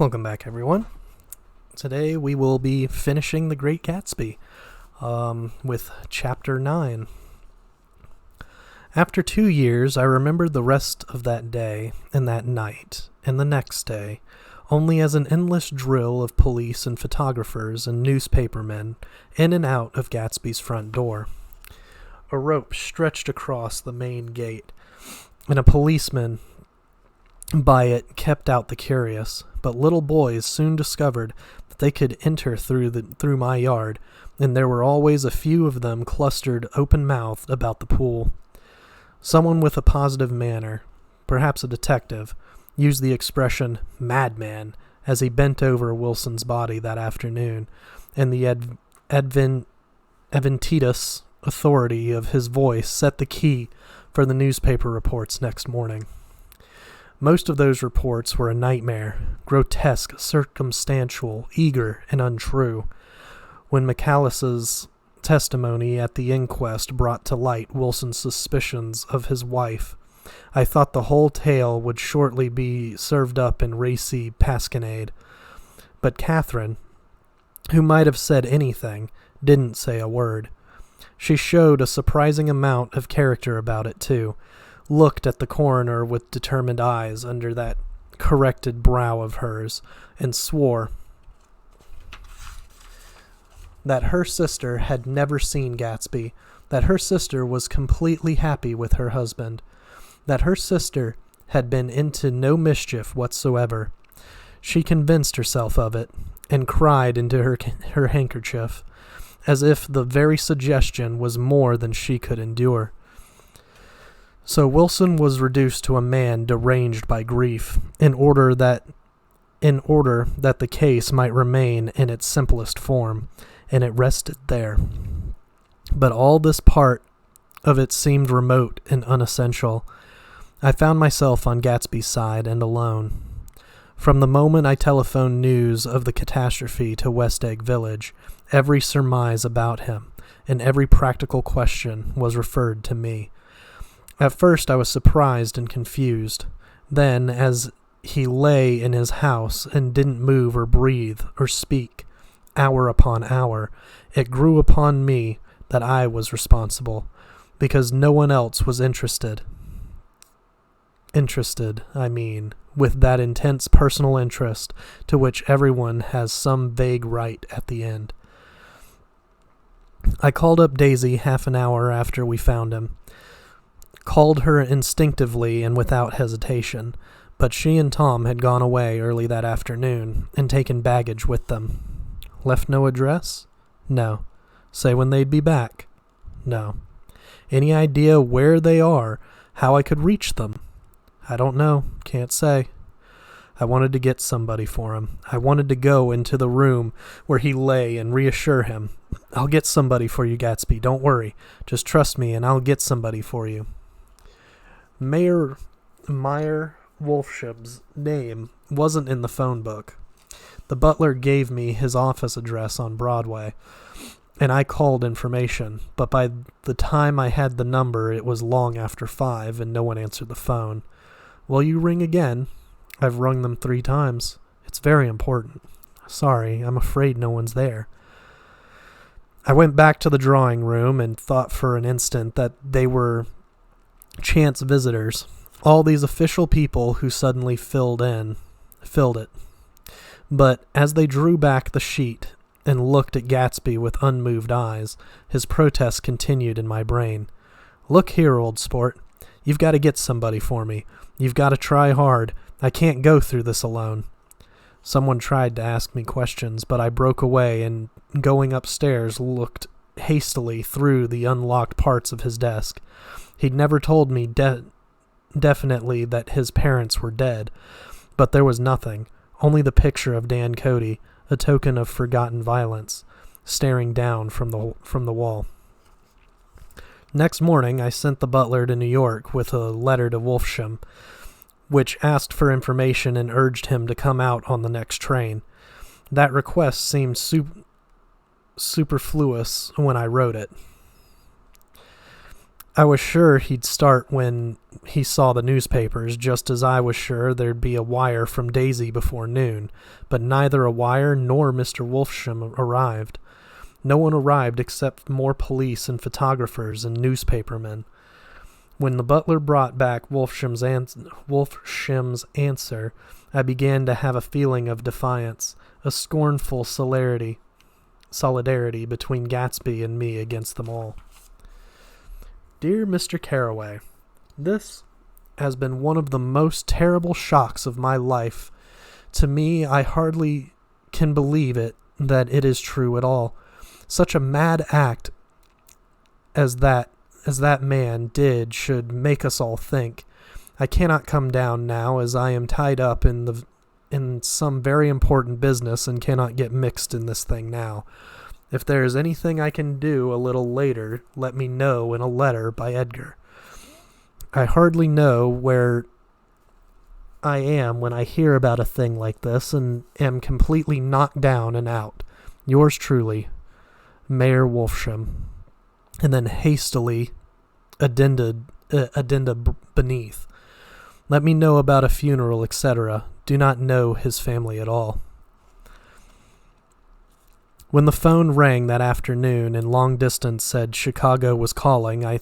Welcome back, everyone. Today we will be finishing The Great Gatsby with Chapter 9. After 2 years, I remembered the rest of that day and that night and the next day only as an endless drill of police and photographers and newspapermen in and out of Gatsby's front door. A rope stretched across the main gate, and a policeman by it kept out the curious, but little boys soon discovered that they could enter through my yard, and there were always a few of them clustered open-mouthed about the pool. Someone with a positive manner, perhaps a detective, used the expression madman as he bent over Wilson's body that afternoon, and the adventitious authority of his voice set the key for the newspaper reports next morning. Most of those reports were a nightmare, grotesque, circumstantial, eager, and untrue. When McAllis's testimony at the inquest brought to light Wilson's suspicions of his wife, I thought the whole tale would shortly be served up in racy pasquinade. But Catherine, who might have said anything, didn't say a word. She showed a surprising amount of character about it, too. Looked at the coroner with determined eyes under that corrected brow of hers, and swore that her sister had never seen Gatsby, that her sister was completely happy with her husband, that her sister had been into no mischief whatsoever. She convinced herself of it, and cried into her handkerchief, as if the very suggestion was more than she could endure. So Wilson was reduced to a man deranged by grief, in order that the case might remain in its simplest form, and it rested there. But all this part of it seemed remote and unessential. I found myself on Gatsby's side and alone. From the moment I telephoned news of the catastrophe to West Egg Village, every surmise about him and every practical question was referred to me. At first I was surprised and confused. Then, as he lay in his house and didn't move or breathe or speak, hour upon hour, it grew upon me that I was responsible, because no one else was interested. With that intense personal interest to which everyone has some vague right at the end. I called up Daisy half an hour after we found him. Called her instinctively and without hesitation, but she and Tom had gone away early that afternoon and taken baggage with them. Left no address? No. Say when they'd be back? No. Any idea where they are, how I could reach them? I don't know, can't say. I wanted to get somebody for him. I wanted to go into the room where he lay and reassure him. I'll get somebody for you, Gatsby, don't worry. Just trust me and I'll get somebody for you. Meyer Wolfsham's name wasn't in the phone book. The butler gave me his office address on Broadway, and I called information, but by the time I had the number it was long after 5 and no one answered the phone. Will you ring again? I've rung them 3 times. It's very important. Sorry, I'm afraid no one's there. I went back to the drawing room and thought for an instant that they were chance visitors, all these official people who suddenly filled it. But as they drew back the sheet and looked at Gatsby with unmoved eyes, his protest continued in my brain. Look here, old sport. You've got to get somebody for me. You've got to try hard. I can't go through this alone. Someone tried to ask me questions, but I broke away and, going upstairs, looked hastily through the unlocked parts of his desk. He'd never told me definitely that his parents were dead, but there was nothing, only the picture of Dan Cody, a token of forgotten violence, staring down from the wall. Next morning I sent the butler to New York with a letter to Wolfsham, which asked for information and urged him to come out on the next train. That request seemed superfluous when I wrote it. I was sure he'd start when he saw the newspapers, just as I was sure there'd be a wire from Daisy before noon, but neither a wire nor Mr. Wolfsham arrived. No one arrived except more police and photographers and newspapermen. When the butler brought back Wolfsham's answer, I began to have a feeling of defiance, a scornful solidarity between Gatsby and me against them all. Dear Mr. Carraway, this has been one of the most terrible shocks of my life. To me, I hardly can believe that it is true at all. Such a mad act as that man did should make us all think. I cannot come down now, as I am tied up in some very important business and cannot get mixed in this thing now. If there is anything I can do a little later, let me know in a letter by Edgar. I hardly know where I am when I hear about a thing like this, and am completely knocked down and out. Yours truly, Mayor Wolfsham. And then hastily addenda beneath. Let me know about a funeral, etc. Do not know his family at all. When the phone rang that afternoon and long distance said Chicago was calling, I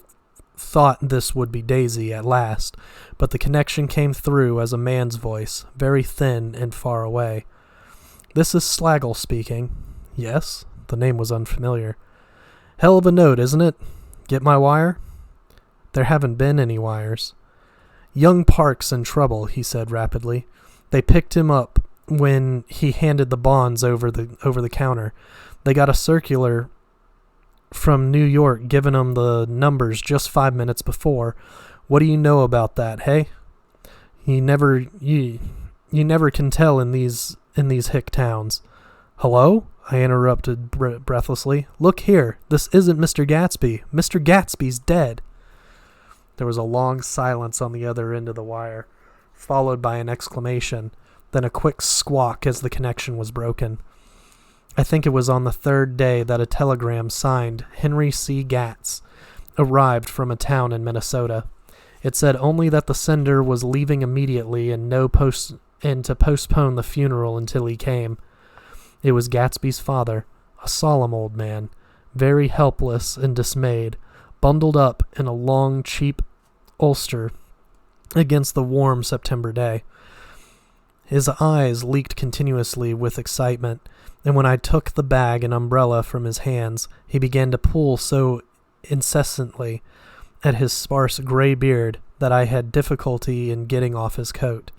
thought this would be Daisy at last, but the connection came through as a man's voice, very thin and far away. This is Slagle speaking. Yes, the name was unfamiliar. Hell of a note, isn't it? Get my wire? There haven't been any wires. Young Park's in trouble, he said rapidly. They picked him up when he handed the bonds over the counter. They got a circular from New York giving them the numbers just 5 minutes before. What do you know about that, hey? You never can tell in these hick towns. Hello? I interrupted breathlessly. Look here. This isn't Mr. Gatsby. Mr. Gatsby's dead. There was a long silence on the other end of the wire, followed by an exclamation, then a quick squawk as the connection was broken. I think it was on the third day that a telegram signed Henry C. Gatz arrived from a town in Minnesota. It said only that the sender was leaving immediately and to postpone the funeral until he came. It was Gatsby's father, a solemn old man, very helpless and dismayed, bundled up in a long, cheap ulster against the warm September day. His eyes leaked continuously with excitement, and when I took the bag and umbrella from his hands, he began to pull so incessantly at his sparse gray beard that I had difficulty in getting off his coat.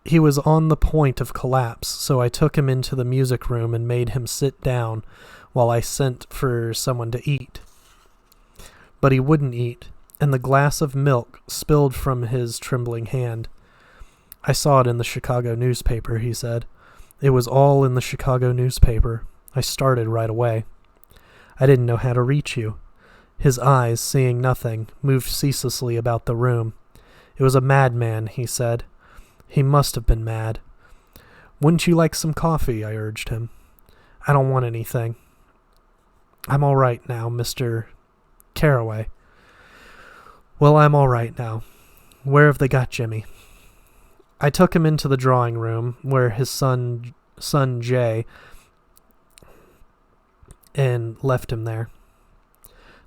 He was on the point of collapse, so I took him into the music room and made him sit down while I sent for someone to eat. But he wouldn't eat, and the glass of milk spilled from his trembling hand. I saw it in the Chicago newspaper, he said. It was all in the Chicago newspaper. I started right away. I didn't know how to reach you. His eyes, seeing nothing, moved ceaselessly about the room. It was a madman, he said. He must have been mad. Wouldn't you like some coffee? I urged him. I don't want anything. I'm all right now, Mr. Carraway. Well, I'm all right now. Where have they got Jimmy? I took him into the drawing room where his son Jay, and left him there.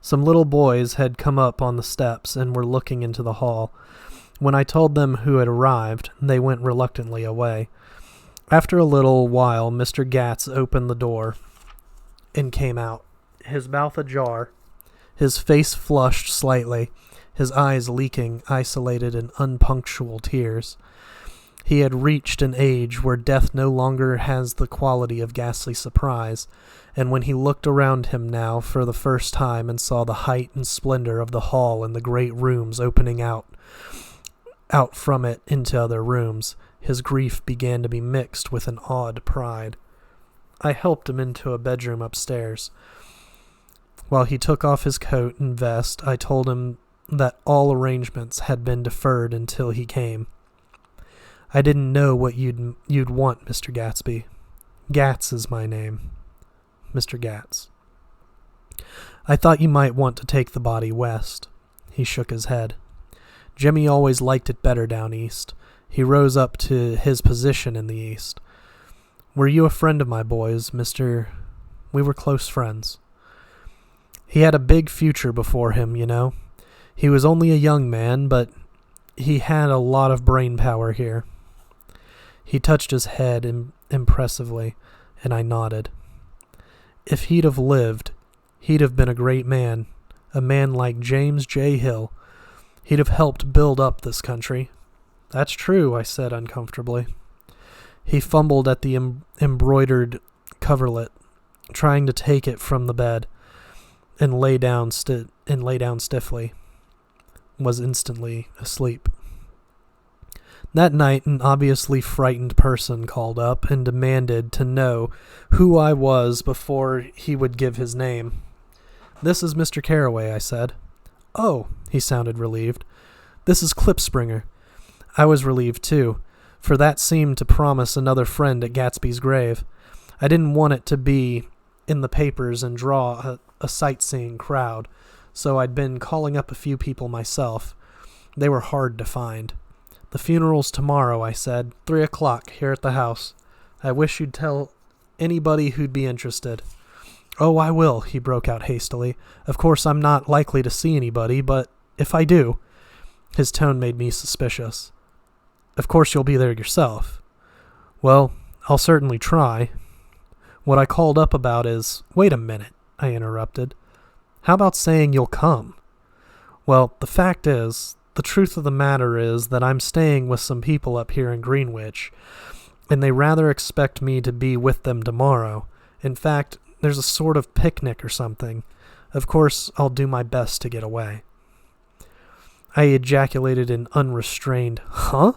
Some little boys had come up on the steps and were looking into the hall. When I told them who had arrived, they went reluctantly away. After a little while, Mr. Gatz opened the door and came out, his mouth ajar, his face flushed slightly, his eyes leaking isolated and unpunctual tears. He had reached an age where death no longer has the quality of ghastly surprise, and when he looked around him now for the first time and saw the height and splendor of the hall and the great rooms opening out from it into other rooms, his grief began to be mixed with an awed pride. I helped him into a bedroom upstairs. While he took off his coat and vest, I told him that all arrangements had been deferred until he came. I didn't know what you'd want, Mr. Gatsby. Gatz is my name. Mr. Gatz. I thought you might want to take the body west. He shook his head. Jimmy always liked it better down east. He rose up to his position in the east. Were you a friend of my boys, Mr. We were close friends. He had a big future before him, you know. He was only a young man, but he had a lot of brain power here. He touched his head impressively, and I nodded. If he'd have lived, he'd have been a great man, a man like James J. Hill. He'd have helped build up this country. That's true, I said uncomfortably. He fumbled at the embroidered coverlet, trying to take it from the bed, and lay down stiffly. Was instantly asleep. That night, an obviously frightened person called up and demanded to know who I was before he would give his name. This is Mr. Carraway, I said. Oh, he sounded relieved. This is Klipspringer. I was relieved too, for that seemed to promise another friend at Gatsby's grave. I didn't want it to be in the papers and draw a sightseeing crowd, so I'd been calling up a few people myself. They were hard to find. The funeral's tomorrow, I said, 3 o'clock here at the house. I wish you'd tell anybody who'd be interested. Oh, I will, he broke out hastily. Of course I'm not likely to see anybody, but if I do... His tone made me suspicious. Of course you'll be there yourself. Well, I'll certainly try. What I called up about is... Wait a minute, I interrupted. How about saying you'll come? Well, the fact is, the truth of the matter is that I'm staying with some people up here in Greenwich, and they rather expect me to be with them tomorrow. In fact, there's a sort of picnic or something. Of course, I'll do my best to get away. I ejaculated in unrestrained, huh?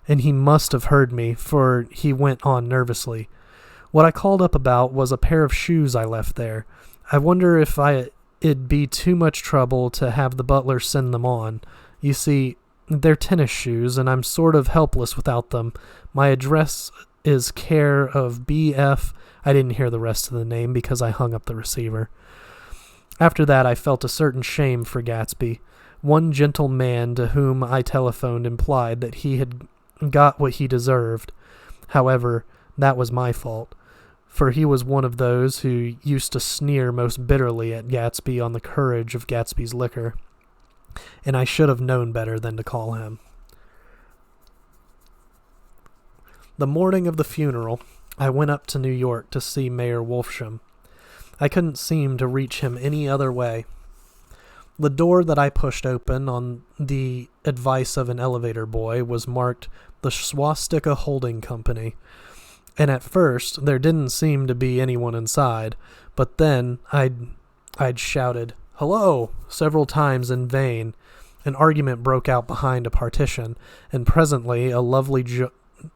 And he must have heard me, for he went on nervously. What I called up about was a pair of shoes I left there. I wonder if it'd be too much trouble to have the butler send them on. You see, they're tennis shoes, and I'm sort of helpless without them. My address is care of B.F. I didn't hear the rest of the name because I hung up the receiver. After that, I felt a certain shame for Gatsby. One gentle man to whom I telephoned implied that he had got what he deserved. However, that was my fault, for he was one of those who used to sneer most bitterly at Gatsby on the courage of Gatsby's liquor, and I should have known better than to call him. The morning of the funeral, I went up to New York to see Mayor Wolfsham. I couldn't seem to reach him any other way. The door that I pushed open on the advice of an elevator boy was marked the Swastika Holding Company, and at first there didn't seem to be anyone inside, but then I'd shouted, "Hello!" several times in vain. An argument broke out behind a partition, and presently a lovely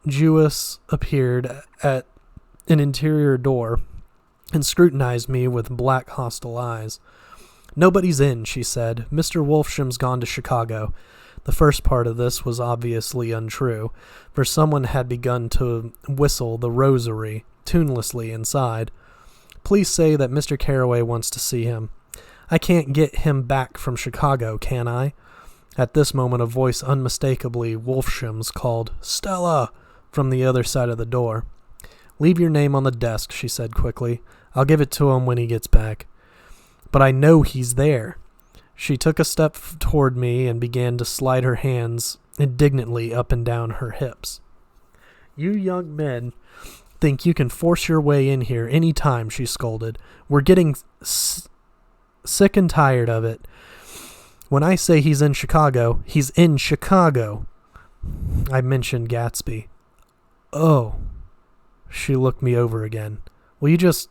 Jewess appeared at an interior door and scrutinized me with black hostile eyes. "Nobody's in," she said. "Mr. Wolfsham's gone to Chicago." The first part of this was obviously untrue, for someone had begun to whistle the rosary tunelessly inside. "Please say that Mr. Carraway wants to see him." "I can't get him back from Chicago, can I?" At this moment a voice unmistakably Wolfsham's called, "Stella!" from the other side of the door. "Leave your name on the desk," she said quickly. "I'll give it to him when he gets back." "But I know he's there." She took a step toward me and began to slide her hands indignantly up and down her hips. "You young men think you can force your way in here any time," she scolded. "We're getting sick and tired of it. When I say he's in Chicago, he's in Chicago." I mentioned Gatsby. "Oh." She looked me over again. "Will you just...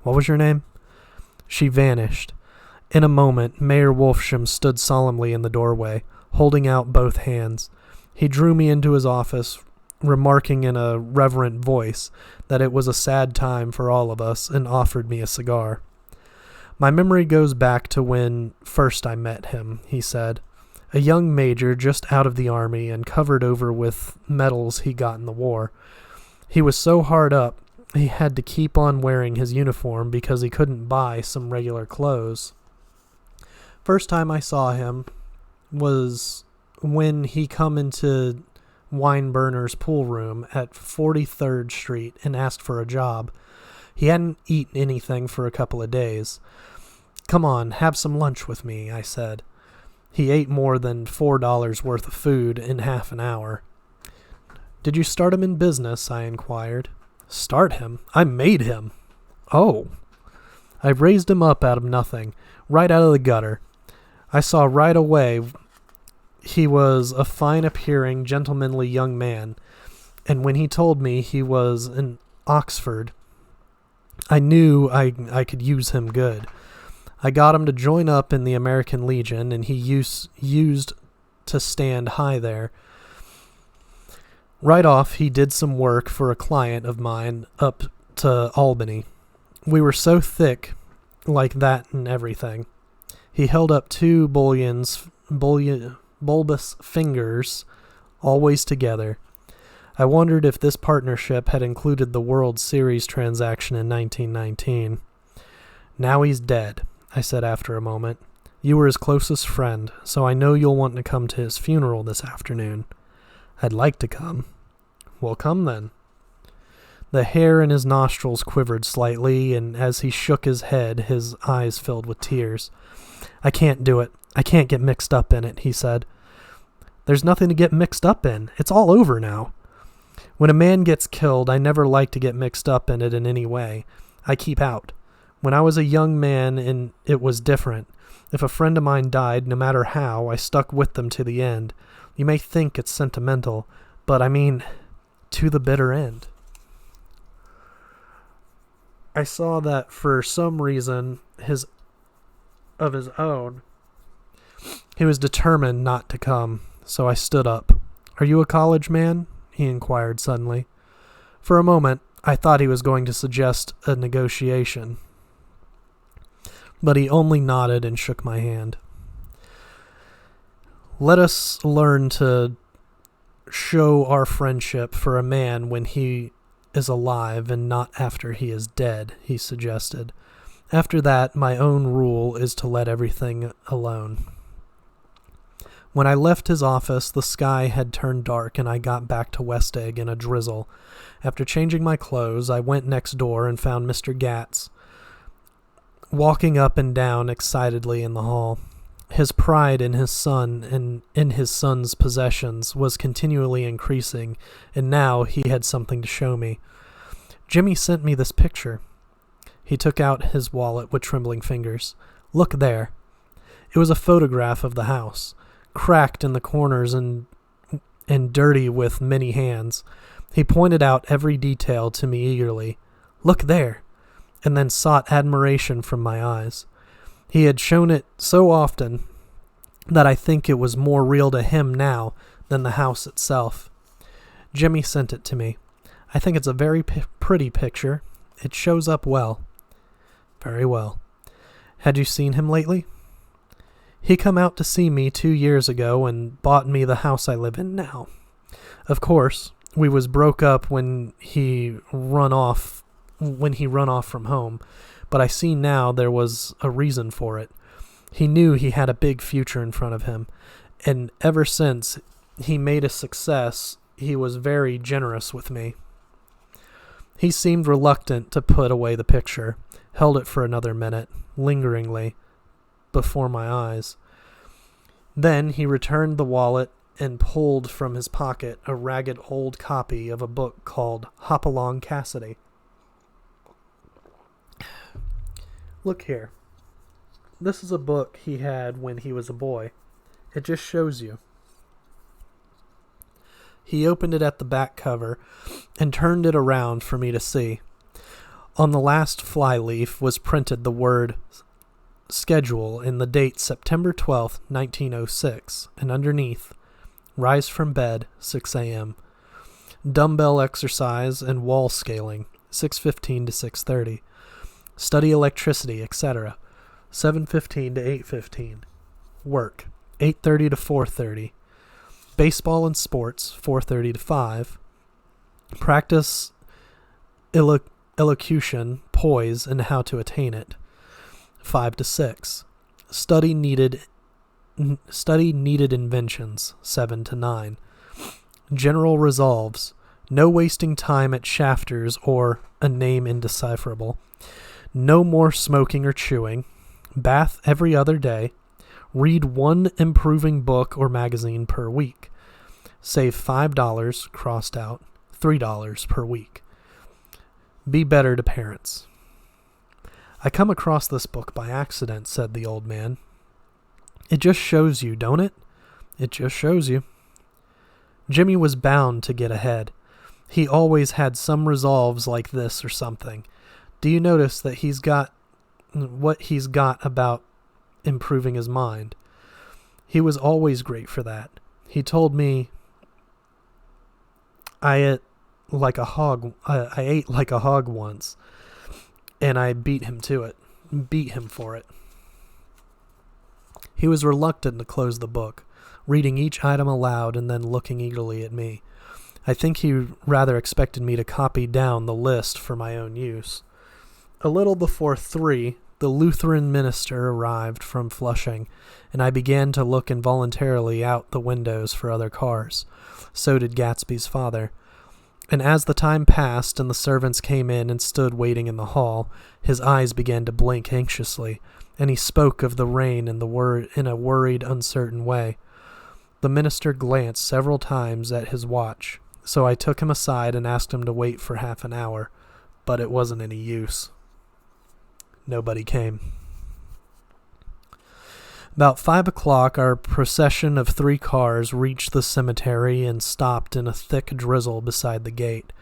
What was your name?" She vanished. In a moment, Mayor Wolfsham stood solemnly in the doorway, holding out both hands. He drew me into his office, remarking in a reverent voice that it was a sad time for all of us, and offered me a cigar. "My memory goes back to when first I met him," he said. "A young major just out of the army and covered over with medals he got in the war. He was so hard up he had to keep on wearing his uniform because he couldn't buy some regular clothes. First time I saw him was when he come into Wineburner's pool room at 43rd Street and asked for a job. He hadn't eaten anything for a couple of days. "Come on, have some lunch with me," I said. He ate more than $4 worth of food in half an hour. "Did you start him in business?" I inquired. "Start him? I made him." "Oh." "I raised him up out of nothing, right out of the gutter. I saw right away he was a fine-appearing, gentlemanly young man, and when he told me he was in Oxford, I knew I could use him good. I got him to join up in the American Legion, and he used to stand high there. Right off, he did some work for a client of mine up to Albany. We were so thick like that and everything. He held up two bulbous fingers, always together. I wondered if this partnership had included the World Series transaction in 1919. "Now he's dead," I said after a moment. "You were his closest friend, so I know you'll want to come to his funeral this afternoon." "I'd like to come." "Well, come then." The hair in his nostrils quivered slightly, and as he shook his head, his eyes filled with tears. "I can't do it. I can't get mixed up in it," he said. "There's nothing to get mixed up in. It's all over now. When a man gets killed, I never like to get mixed up in it in any way. I keep out. When I was a young man, and it was different. If a friend of mine died, no matter how, I stuck with them to the end. You may think it's sentimental, but I mean, to the bitter end." I saw that for some reason of his own, he was determined not to come, so I stood up. "Are you a college man?" he inquired suddenly. For a moment, I thought he was going to suggest a negotiation, but he only nodded and shook my hand. "Let us learn to show our friendship for a man when he is alive and not after he is dead," he suggested. "After that, my own rule is to let everything alone." When I left his office, the sky had turned dark and I got back to West Egg in a drizzle. After changing my clothes, I went next door and found Mr. Gatz walking up and down excitedly in the hall. His pride in his son and in his son's possessions was continually increasing, and now he had something to show me. "Jimmy sent me this picture." He took out his wallet with trembling fingers. "Look there." It was a photograph of the house, cracked in the corners and dirty with many hands. He pointed out every detail to me eagerly. "Look there," and then sought admiration from my eyes. He had shown it so often that I think it was more real to him now than the house itself. Jimmy sent it to me. "I think it's a very pretty picture. It shows up well." "Very well. Had you seen him lately?" "He come out to see me 2 years ago and bought me the house I live in now. Of course, we was broke up when he run off from home, but I see now there was a reason for it. He knew he had a big future in front of him, and ever since he made a success, he was very generous with me." He seemed reluctant to put away the picture, held it for another minute, lingeringly, before my eyes. Then he returned the wallet and pulled from his pocket a ragged old copy of a book called Hopalong Cassidy. "Look here. This is a book he had when he was a boy. It just shows you." He opened it at the back cover and turned it around for me to see. On the last flyleaf was printed the word schedule in the date September 12th, 1906, and underneath, "Rise from bed, 6 a.m. Dumbbell exercise and wall scaling, 6:15 to 6:30. Study electricity, etc., 7:15 to 8:15. Work, 8:30 to 4:30. Baseball and sports, 4:30 to 5. Practice elocution, poise, and how to attain it. 5 to 6. Study needed inventions. 7 to 9. General resolves. No wasting time at shafters or a name indecipherable. No more smoking or chewing. Bath every other day. Read one improving book or magazine per week. Save $5, crossed out, $3 per week. Be better to parents. I come across this book by accident, said the old man. It just shows you, don't it? It just shows you. Jimmy was bound to get ahead. He always had some resolves like this or something. Do you notice that he's got about improving his mind? He was always great for that. He told me I ate like a hog once, and I beat him for it. He was reluctant to close the book, reading each item aloud and then looking eagerly at me. I think he rather expected me to copy down the list for my own use. A little before 3, the Lutheran minister arrived from Flushing, and I began to look involuntarily out the windows for other cars. So did Gatsby's father. And as the time passed and the servants came in and stood waiting in the hall, his eyes began to blink anxiously, and he spoke of the rain in a worried, uncertain way. The minister glanced several times at his watch, so I took him aside and asked him to wait for half an hour, but it wasn't any use. Nobody came. About 5 o'clock, our procession of 3 cars reached the cemetery and stopped in a thick drizzle beside the gate.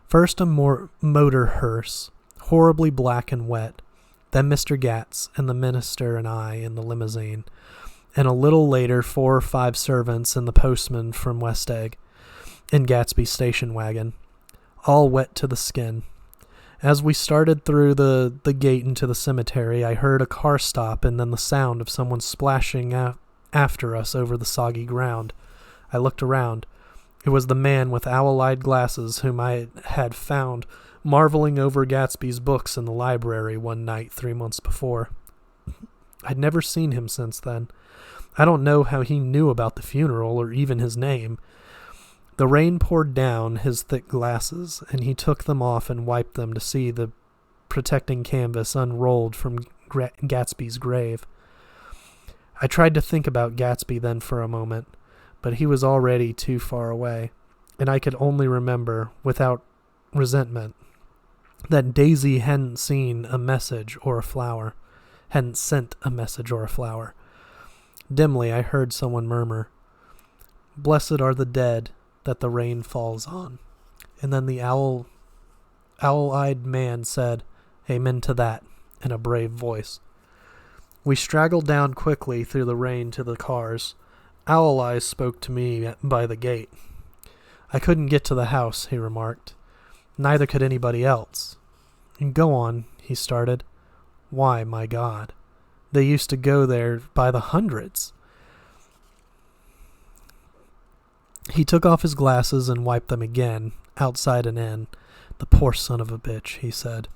First a motor hearse, horribly black and wet, then Mr. Gatz and the minister and I in the limousine, and a little later 4 or 5 servants and the postman from West Egg in Gatsby's station wagon, all wet to the skin. As we started through the gate into the cemetery, I heard a car stop and then the sound of someone splashing after us over the soggy ground. I looked around. It was the man with owl-eyed glasses whom I had found marveling over Gatsby's books in the library one night 3 months before. I'd never seen him since then. I don't know how he knew about the funeral or even his name. The rain poured down his thick glasses, and he took them off and wiped them to see the protecting canvas unrolled from Gatsby's grave. I tried to think about Gatsby then for a moment, but he was already too far away, and I could only remember, without resentment, that Daisy hadn't sent a message or a flower. Dimly I heard someone murmur, "Blessed are the dead that the rain falls on." And then the owl-eyed man said, "Amen to that," in a brave voice. We straggled down quickly through the rain to the cars. Owl Eyes spoke to me by the gate. "I couldn't get to the house," he remarked. "Neither could anybody else." "Go on," he started. "Why, my God, they used to go there by the hundreds." He took off his glasses and wiped them again, outside and in. "The poor son of a bitch," he said.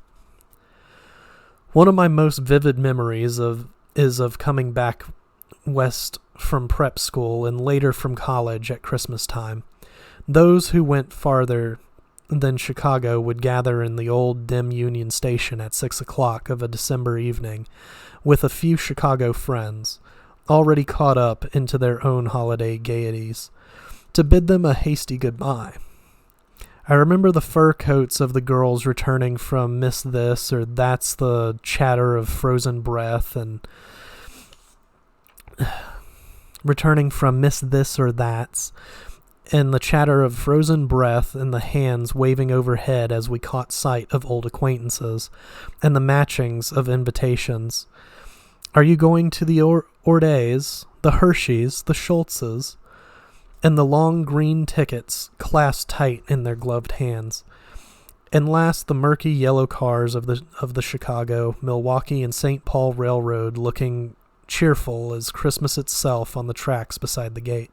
One of my most vivid memories is of coming back west from prep school and later from college at Christmas time. Those who went farther than Chicago would gather in the old dim Union Station at 6 o'clock of a December evening with a few Chicago friends, already caught up into their own holiday gaieties, to bid them a hasty goodbye. I remember the fur coats of the girls returning from Miss This or That's, the chatter of frozen breath, and returning from Miss This or That's, and the chatter of frozen breath and the hands waving overhead as we caught sight of old acquaintances, and the matchings of invitations. Are you going to the Ordays, the Hersheys, the Schultzes? And the long green tickets clasped tight in their gloved hands. And last, the murky yellow cars of the Chicago, Milwaukee, and St. Paul Railroad looking cheerful as Christmas itself on the tracks beside the gate.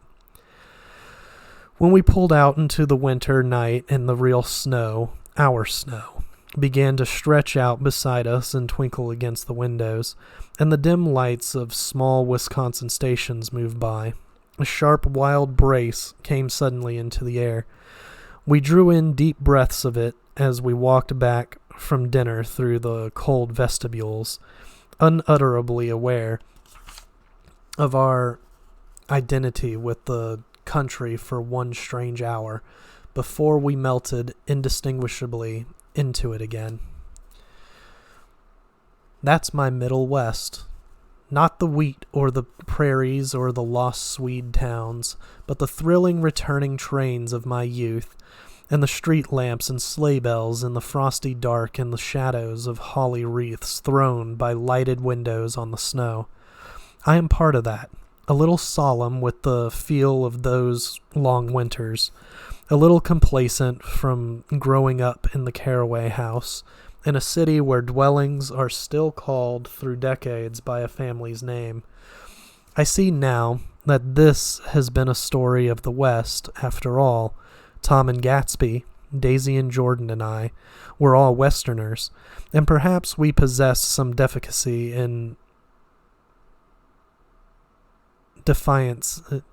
When we pulled out into the winter night and the real snow, our snow, began to stretch out beside us and twinkle against the windows, and the dim lights of small Wisconsin stations moved by. A sharp, wild brace came suddenly into the air. We drew in deep breaths of it as we walked back from dinner through the cold vestibules, unutterably aware of our identity with the country for one strange hour before we melted indistinguishably into it again. That's my Middle West. Not the wheat or the prairies or the lost Swede towns, but the thrilling returning trains of my youth, and the street lamps and sleigh bells in the frosty dark and the shadows of holly wreaths thrown by lighted windows on the snow. I am part of that, a little solemn with the feel of those long winters, a little complacent from growing up in the Caraway House, in a city where dwellings are still called through decades by a family's name. I see now that this has been a story of the West, after all. Tom and Gatsby, Daisy and Jordan and I, were all Westerners, and perhaps we possess some deficiency in deficiency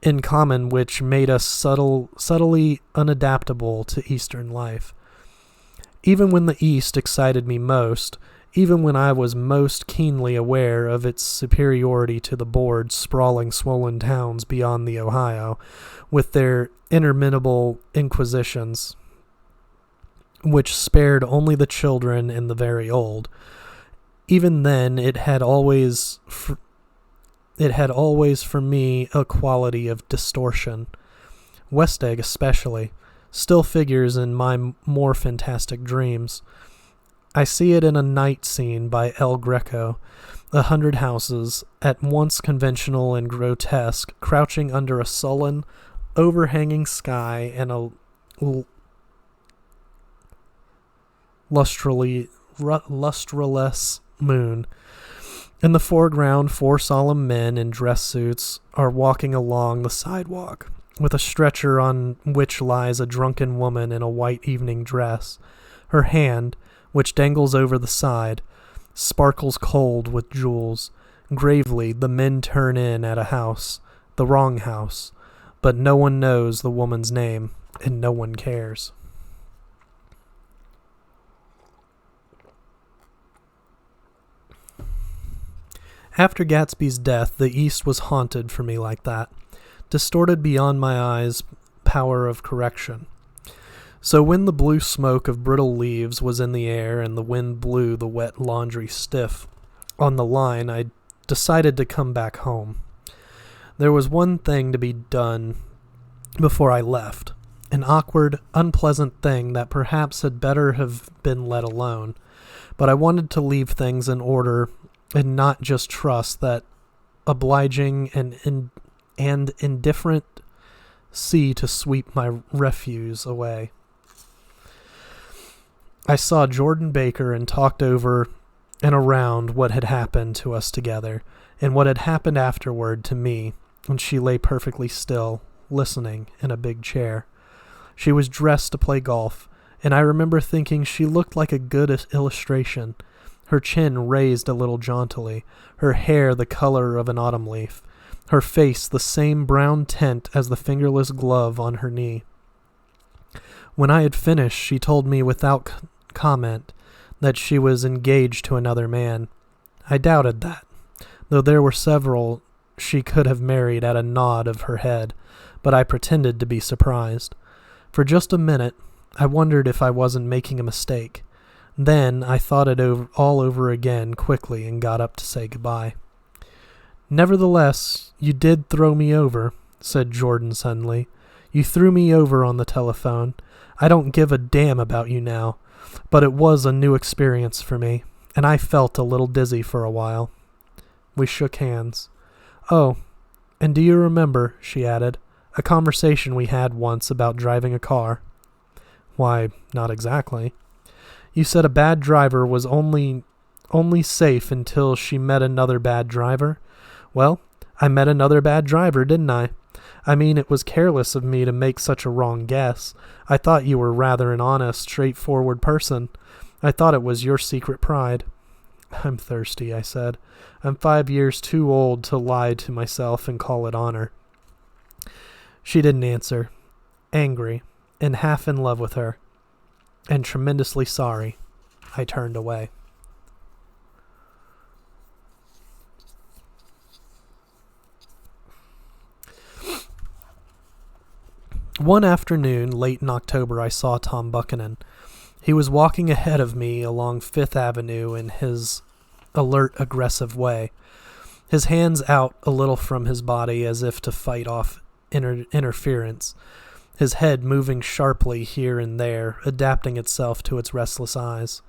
in common, which made us subtly unadaptable to Eastern life. Even when the East excited me most, even when I was most keenly aware of its superiority to the bored, sprawling, swollen towns beyond the Ohio, with their interminable inquisitions, which spared only the children and the very old, even then it had always for me a quality of distortion. Westegg especially still figures in my more fantastic dreams. I see it in a night scene by El Greco, 100 houses, at once conventional and grotesque, crouching under a sullen, overhanging sky and a lustreless moon. In the foreground, 4 solemn men in dress suits are walking along the sidewalk, with a stretcher on which lies a drunken woman in a white evening dress. Her hand, which dangles over the side, sparkles cold with jewels. Gravely, the men turn in at a house, the wrong house, but no one knows the woman's name, and no one cares. After Gatsby's death, the East was haunted for me like that, distorted beyond my eyes' power of correction. So when the blue smoke of brittle leaves was in the air and the wind blew the wet laundry stiff on the line, I decided to come back home. There was one thing to be done before I left, an awkward, unpleasant thing that perhaps had better have been let alone, but I wanted to leave things in order and not just trust that obliging and indifferent sea to sweep my refuse away. I saw Jordan Baker and talked over and around what had happened to us together, and what had happened afterward to me, and she lay perfectly still, listening in a big chair. She was dressed to play golf, and I remember thinking she looked like a good illustration, her chin raised a little jauntily, her hair the color of an autumn leaf, her face the same brown tint as the fingerless glove on her knee. When I had finished, she told me without comment that she was engaged to another man. I doubted that, though there were several she could have married at a nod of her head, but I pretended to be surprised. For just a minute, I wondered if I wasn't making a mistake. Then I thought it all over again quickly and got up to say goodbye. "Nevertheless, you did throw me over," said Jordan suddenly. "You threw me over on the telephone. I don't give a damn about you now, but it was a new experience for me, and I felt a little dizzy for a while." We shook hands. "Oh, and do you remember," she added, "a conversation we had once about driving a car?" "Why, not exactly." "You said a bad driver was only safe until she met another bad driver. Well, I met another bad driver, didn't I? I mean, it was careless of me to make such a wrong guess. I thought you were rather an honest, straightforward person. I thought it was your secret pride." "I'm thirsty," I said. "I'm 5 years too old to lie to myself and call it honor." She didn't answer. Angry, and half in love with her, and tremendously sorry, I turned away. One afternoon, late in October, I saw Tom Buchanan. He was walking ahead of me along Fifth Avenue in his alert, aggressive way, his hands out a little from his body as if to fight off interference, his head moving sharply here and there, adapting itself to its restless eyes.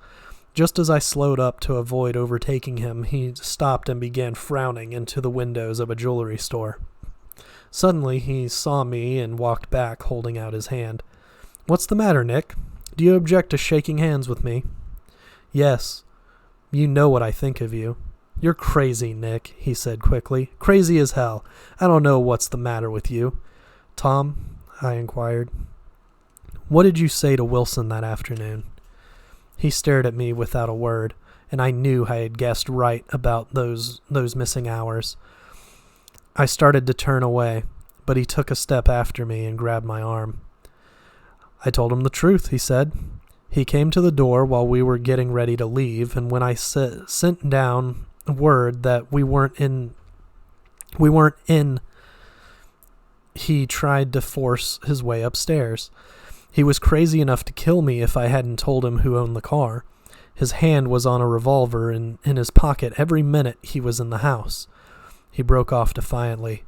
Just as I slowed up to avoid overtaking him, he stopped and began frowning into the windows of a jewelry store. Suddenly, he saw me and walked back, holding out his hand. "What's the matter, Nick? Do you object to shaking hands with me?" "Yes. You know what I think of you." "You're crazy, Nick," he said quickly. "Crazy as hell. I don't know what's the matter with you." "Tom," I inquired, "what did you say to Wilson that afternoon?" He stared at me without a word, and I knew I had guessed right about those missing hours. I started to turn away, but he took a step after me and grabbed my arm. "I told him the truth," he said. "He came to the door while we were getting ready to leave, and when I sent down word that we weren't in, he tried to force his way upstairs. He was crazy enough to kill me if I hadn't told him who owned the car. His hand was on a revolver and in his pocket every minute he was in the house." He broke off defiantly.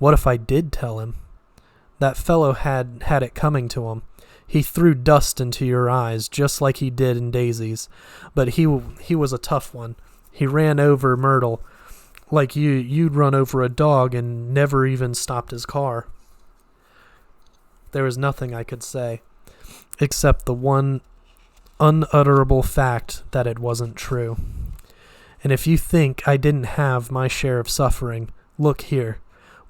"What if I did tell him? That fellow had it coming to him. He threw dust into your eyes just like he did in Daisy's, but he was a tough one. He ran over Myrtle like you'd run over a dog and never even stopped his car." There was nothing I could say, except the one unutterable fact that it wasn't true. And if you think I didn't have my share of suffering, look here.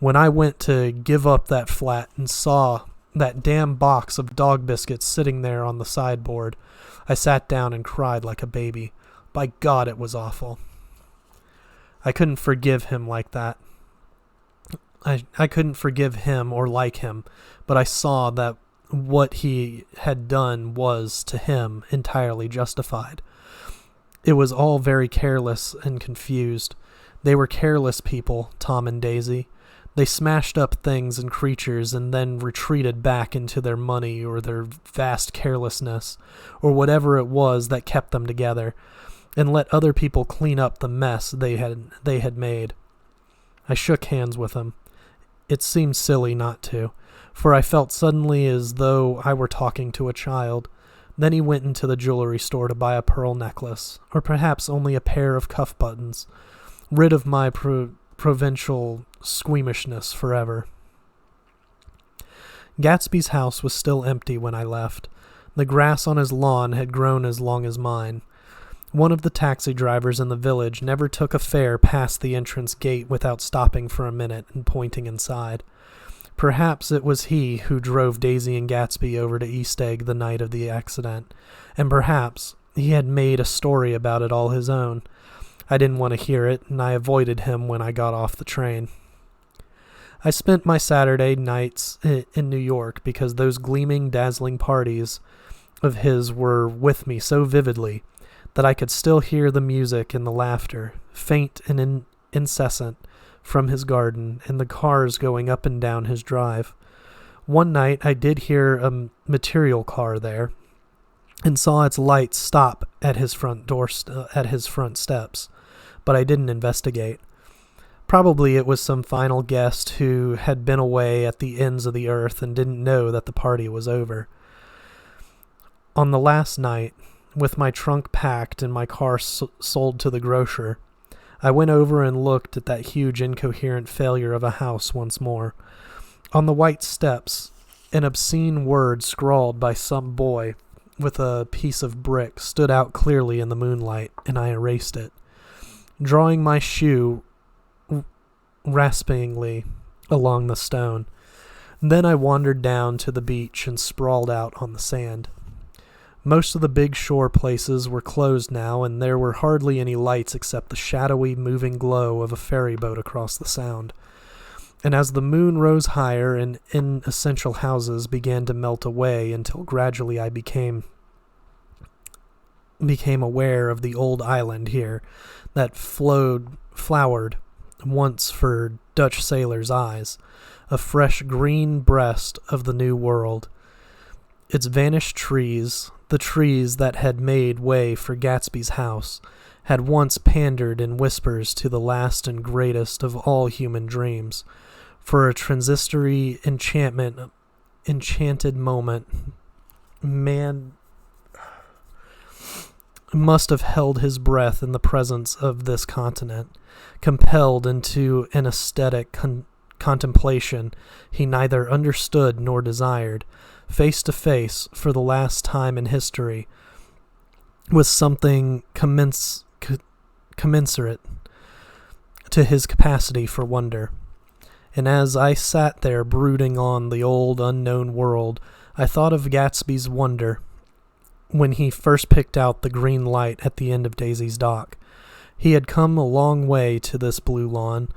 When I went to give up that flat and saw that damn box of dog biscuits sitting there on the sideboard, I sat down and cried like a baby. By God, it was awful. I couldn't forgive him like that. I couldn't forgive him or like him, but I saw that what he had done was, to him, entirely justified. It was all very careless and confused. They were careless people, Tom and Daisy. They smashed up things and creatures and then retreated back into their money or their vast carelessness, or whatever it was that kept them together, and let other people clean up the mess they had made. I shook hands with him. It seemed silly not to, for I felt suddenly as though I were talking to a child. Then he went into the jewelry store to buy a pearl necklace, or perhaps only a pair of cuff buttons, rid of my provincial squeamishness forever. Gatsby's house was still empty when I left. The grass on his lawn had grown as long as mine. One of the taxi drivers in the village never took a fare past the entrance gate without stopping for a minute and pointing inside. Perhaps it was he who drove Daisy and Gatsby over to East Egg the night of the accident, and perhaps he had made a story about it all his own. I didn't want to hear it, and I avoided him when I got off the train. I spent my Saturday nights in New York because those gleaming, dazzling parties of his were with me so vividly that I could still hear the music and the laughter, faint and incessant, from his garden and the cars going up and down his drive. One night I did hear a material car there and saw its lights stop at his front steps, but I didn't investigate. Probably it was some final guest who had been away at the ends of the earth and didn't know that the party was over. On the last night, with my trunk packed and my car sold to the grocer, I went over and looked at that huge incoherent failure of a house once more. On the white steps, an obscene word scrawled by some boy with a piece of brick stood out clearly in the moonlight, and I erased it. Drawing my shoe raspingly along the stone. Then I wandered down to the beach and sprawled out on the sand. Most of the big shore places were closed now, and there were hardly any lights except the shadowy, moving glow of a ferry boat across the sound. And as the moon rose higher and inessential houses began to melt away until gradually I became aware of the old island here that flowered once for Dutch sailors' eyes, a fresh green breast of the new world. Its vanished trees, the trees that had made way for Gatsby's house, had once pandered in whispers to the last and greatest of all human dreams. For a transitory enchanted moment, man must have held his breath in the presence of this continent, compelled into an aesthetic contemplation he neither understood nor desired, face to face for the last time in history with something commensurate to his capacity for wonder. And as I sat there brooding on the old unknown world, I thought of Gatsby's wonder when he first picked out the green light at the end of Daisy's dock. He had come a long way to this blue lawn,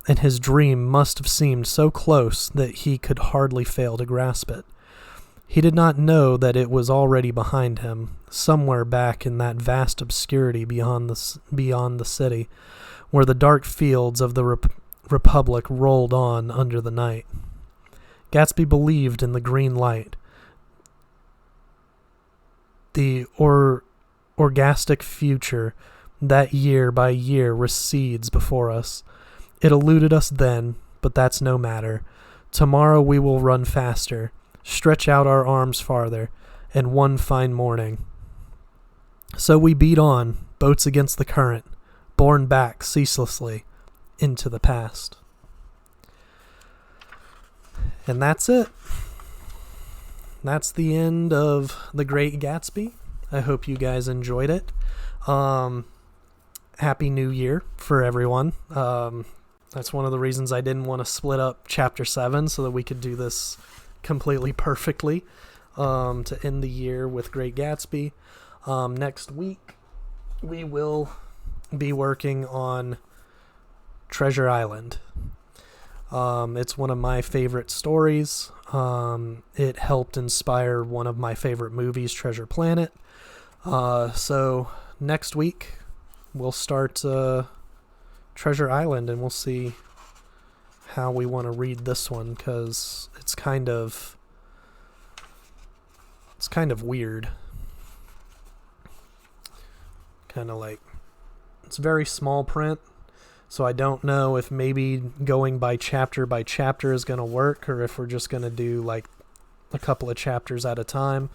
and his dream must have seemed so close that he could hardly fail to grasp it. He did not know that it was already behind him, somewhere back in that vast obscurity beyond the city, where the dark fields of the Republic rolled on under the night. Gatsby believed in the green light. The orgastic future that year by year recedes before us. It eluded us then, but that's no matter. Tomorrow we will run faster, stretch out our arms farther, and one fine morning. So we beat on, boats against the current, borne back ceaselessly into the past. And that's it. That's the end of The Great Gatsby. I hope you guys enjoyed it. Happy New Year for everyone. That's one of the reasons I didn't want to split up Chapter 7 so that we could do this completely perfectly to end the year with Great Gatsby. Next week, we will be working on Treasure Island. It's one of my favorite stories. It helped inspire one of my favorite movies, Treasure Planet. So next week, we'll start Treasure Island, and we'll see how we want to read this one, because it's kind of weird. Kind of like, it's very small print, so I don't know if maybe going by chapter is going to work, or if we're just going to do like a couple of chapters at a time.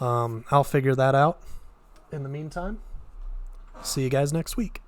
I'll figure that out. In the meantime, see you guys next week.